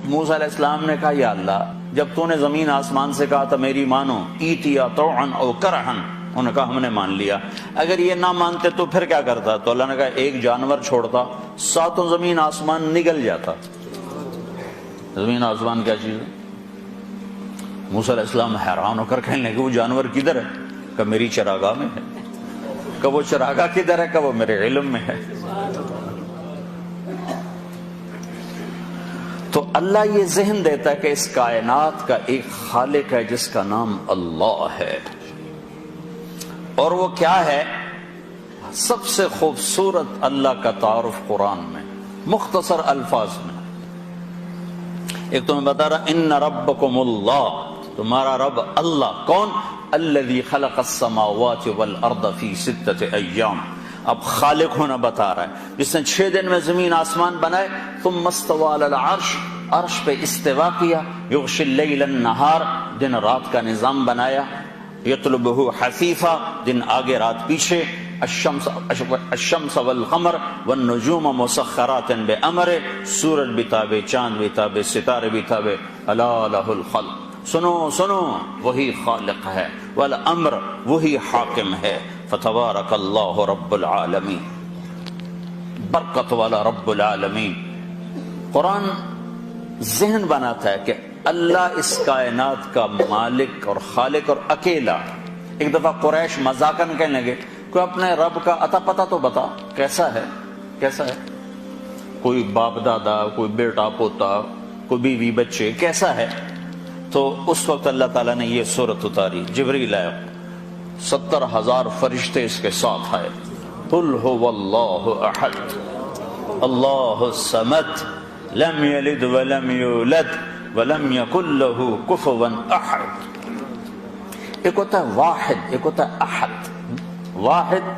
موسیٰ علیہ السلام نے کہا یا اللہ جب تو نے زمین آسمان سے کہا تھا میری مانو ایتیا طوعن او کرہن، انہوں نے کہا ہم نے مان لیا، اگر یہ نہ مانتے تو پھر کیا کرتا؟ تو اللہ نے کہا ایک جانور چھوڑتا ساتوں زمین آسمان نگل جاتا۔ زمین آسمان کیا چیز ہے؟ موسیٰ علیہ السلام حیران ہو کر کہنے لگے وہ جانور کدھر ہے؟ کہ میری چراگاہ میں ہے۔ کہ وہ چراگاہ کدھر ہے؟ کہ وہ میرے علم میں ہے۔ تو اللہ یہ ذہن دیتا ہے کہ اس کائنات کا ایک خالق ہے جس کا نام اللہ ہے، اور وہ کیا ہے؟ سب سے خوبصورت اللہ کا تعارف قرآن میں مختصر الفاظ میں ایک تو میں بتا رہا ان ربکم اللہ، تمہارا رب اللہ کون؟ الذی خلق السماوات والارض فی 6 ایام، اب خالق ہونا بتا رہا ہے جس نے 6 دن میں زمین آسمان بنائے، ثم استوى علی العرش، عرش پہ استوا کیا، یغشی اللیل النہار، دن رات کا نظام بنایا، یطلبہ حثیفا، دن آگے رات پیچھے، الشمس والقمر والنجوم مسخرات بامرہ، سورج بھی تابع، چاند بھی تابع، ستارے بھی تابع، الا لہ الخلق، سنو سنو وہی خالق ہے، والامر وہی حاکم ہے، فتبارک اللہ رب العالمین، برکت والا رب العالمین۔ قرآن ذہن بناتا ہے کہ اللہ اس کائنات کا مالک اور خالق اور اکیلا۔ ایک دفعہ قریش مذاقاً کہنے لگے کوئی اپنے رب کا عطا پتہ تو بتا، کیسا ہے کیسا ہے؟ کوئی باپ دادا، کوئی بیٹا پوتا، کوئی بیوی بچے، کیسا ہے؟ تو اس وقت اللہ تعالیٰ نے یہ سورت اتاری، جبریل آیا، 70,000 فرشتے اس کے ساتھ آئے، قل هو اللہ احد اللہ الصمد لم یلد ولم یولد ولم یکن له کفوا احد۔ ایک ہوتا ہے واحد، ایک ہوتا ہے احد۔ واحد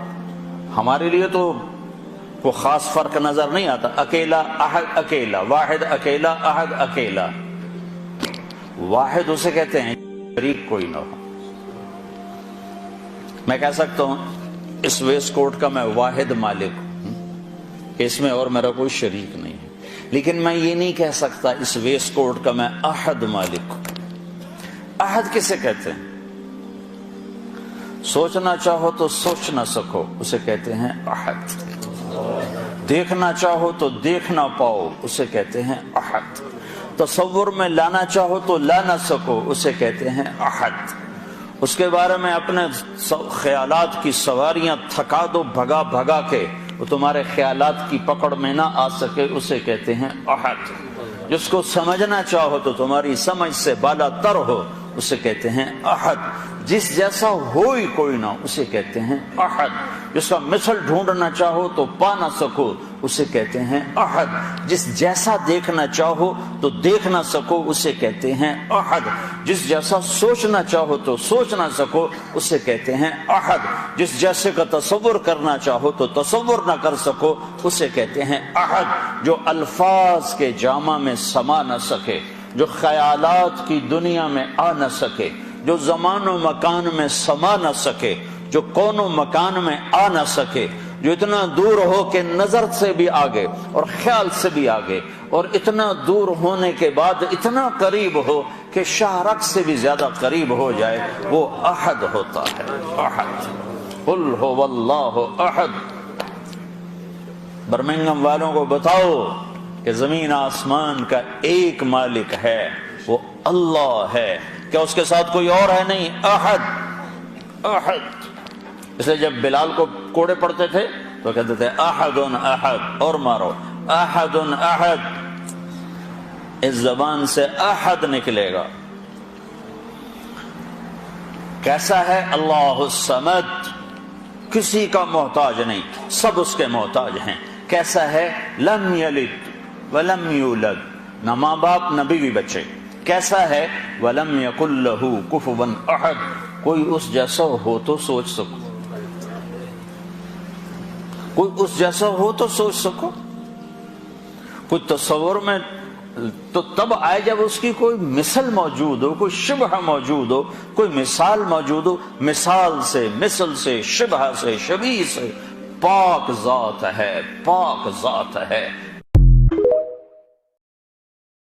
ہمارے لیے تو کوئی خاص فرق نظر نہیں آتا، اکیلا احد اکیلا، واحد اکیلا، احد اکیلا۔ واحد اسے کہتے ہیں شریک کوئی نہ ہو۔ میں کہہ سکتا ہوں اس ویسٹ کوٹ کا میں واحد مالک ہوں، اس میں اور میرا کوئی شریک نہیں ہے، لیکن میں یہ نہیں کہہ سکتا اس ویسٹ کوٹ کا میں احد مالک ہوں۔ احد کسے کہتے ہیں؟ سوچنا چاہو تو سوچ نہ سکو اسے کہتے ہیں احد، دیکھنا چاہو تو دیکھ نہ پاؤ اسے کہتے ہیں احد، تصور میں لانا چاہو تو لا نہ سکو اسے کہتے ہیں احد، اس کے بارے میں اپنے خیالات کی سواریاں تھکا دو بھگا بھگا کے وہ تمہارے خیالات کی پکڑ میں نہ آ سکے اسے کہتے ہیں احد، جس کو سمجھنا چاہو تو تمہاری سمجھ سے بالا تر ہو اسے کہتے ہیں احد، جس جیسا ہو ہی کوئی نہ اسے کہتے ہیں احد، جس کا مثل ڈھونڈنا چاہو تو پا نہ سکو اسے کہتے ہیں احد، جس جیسا دیکھنا چاہو تو دیکھ نہ سکو اسے کہتے ہیں احد، جس جیسا سوچنا چاہو تو سوچ نہ سکو اسے کہتے ہیں احد، جس جیسے کا تصور کرنا چاہو تو تصور نہ کر سکو اسے کہتے ہیں احد، جو الفاظ کے جامع میں سما نہ سکے، جو خیالات کی دنیا میں آ نہ سکے، جو زمان و مکان میں سما نہ سکے، جو کون و مکان میں آ نہ سکے، جو اتنا دور ہو کہ نظر سے بھی آگے اور خیال سے بھی آگے، اور اتنا دور ہونے کے بعد اتنا قریب ہو کہ شاہرگ سے بھی زیادہ قریب ہو جائے، وہ احد ہوتا ہے۔ احد، قل هو اللہ احد۔ برمنگھم والوں کو بتاؤ کہ زمین آسمان کا ایک مالک ہے، وہ اللہ ہے، کیا اس کے ساتھ کوئی اور ہے؟ نہیں، احد احد۔ اس لیے جب بلال کو کوڑے پڑتے تھے تو کہتے تھے احد احد، اور مارو احد احد، اس زبان سے احد نکلے گا۔ کیسا ہے؟ اللہ الصمد، کسی کا محتاج نہیں، سب اس کے محتاج ہیں۔ کیسا ہے؟ لم یلد ولم یولد، نہ ماں باپ نہ بیوی بچے۔ کیسا ہے؟ ولم یکن لہ کفوا احد، کوئی اس جیسا ہو تو سوچ سکو، کوئی اس جیسا ہو تو سوچ سکو۔ کوئی تصور میں تو تب آئے جب اس کی کوئی مثل موجود ہو، کوئی شبہ موجود ہو، کوئی مثال موجود ہو۔ مثال سے، مثل سے، شبہ سے، شبیہ سے پاک ذات ہے، پاک ذات ہے۔